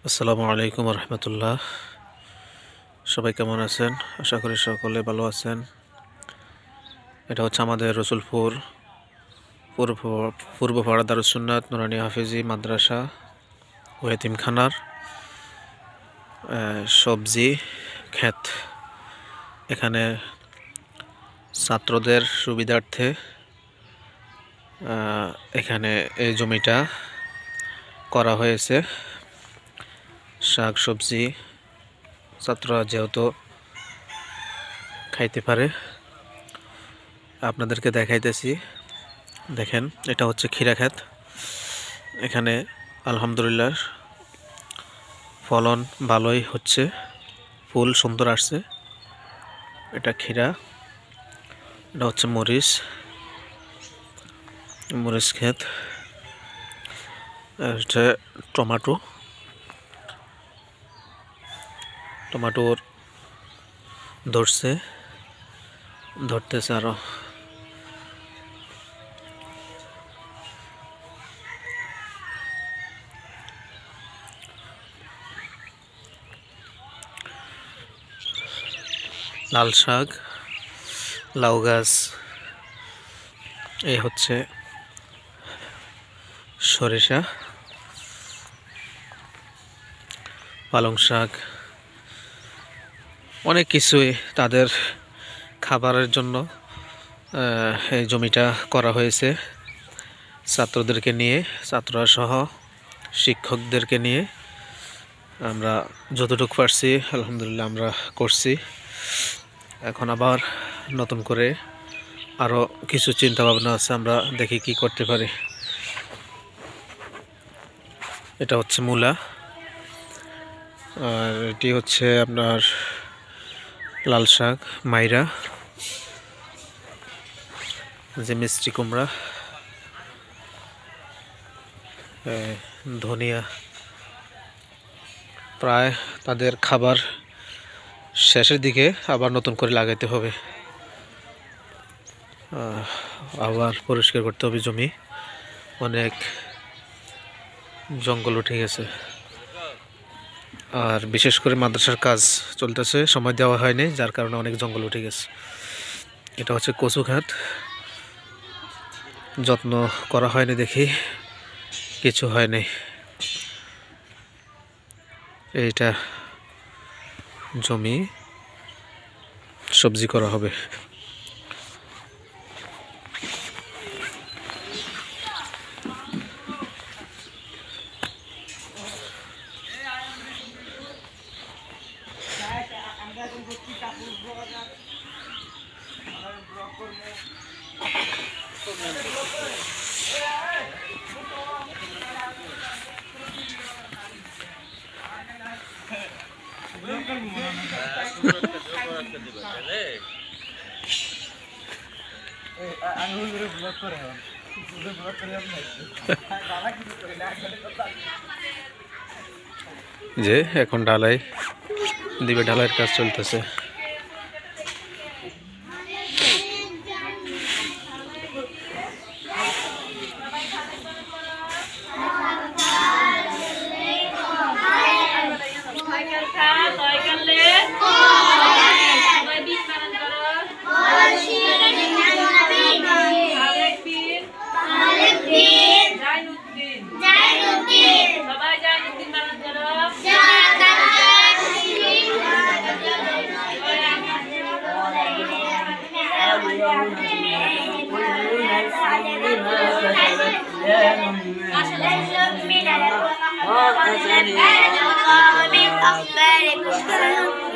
আসসালামু আলাইকুম রহমতুল্লাহ। সবাই কেমন আছেন? আশা করি সকলে ভালো আছেন। এটা হচ্ছে আমাদের রসুলপুর পূর্ব পূর্বপাড়া দারুস সুন্নাত নুরানি হাফিজি মাদ্রাসা ও এতিমখানার সবজি ক্ষেত। এখানে ছাত্রদের সুবিধার্থে এখানে এই জমিটা করা হয়েছে। শাক সবজি ছাত্ররা যেহেতু খাইতে পারে, আপনাদেরকে দেখাইতেছি। দেখেন, এটা হচ্ছে ক্ষীরা ক্ষেত। এখানে আলহামদুলিল্লাহ ফলন ভালোই হচ্ছে, ফুল সুন্দর আসছে। এটা ক্ষীরা, এটা হচ্ছে মরিচ ক্ষেত, এটা টমাটোর ধরতেছে আরো। লাল শাক, লাউ গাছ, এই হচ্ছে সরিষা, পালং শাক, অনেক কিছুই তাদের খাবারের জন্য এই জমিটা করা হয়েছে। ছাত্রদেরকে নিয়ে, ছাত্ররা সহ শিক্ষকদেরকে নিয়ে আমরা যতটুকু পারছি আলহামদুলিল্লাহ আমরা করছি। এখন আবার নতুন করে আরও কিছু চিন্তা ভাবনা আছে, আমরা দেখি কি করতে পারি। এটা হচ্ছে মূলা, আর এটি হচ্ছে আপনার লাল শাক, মাইরা, যে মিষ্টি কুমড়া, ধনিয়া। প্রায় তাদের খাবার শেষের দিকে আবার নতুন করে লাগাইতে হবে, আবার পরিষ্কার করতে হবে জমি। অনেক জঙ্গল উঠে গেছে, আর বিশেষ করে মাদ্রাসার কাজ চলতেছে, সময় দেওয়া হয়নি, যার কারণে অনেক জঙ্গল উঠে গেছে। এটা হচ্ছে কচু খাত, যত্ন করা হয়নি দেখি কিছু হয়নি। এইটা জমি সবজি করা হবে। যে এখন ঢালাই দিবে, ঢালাইয়ের কাজ চলতেছে। من أخباركم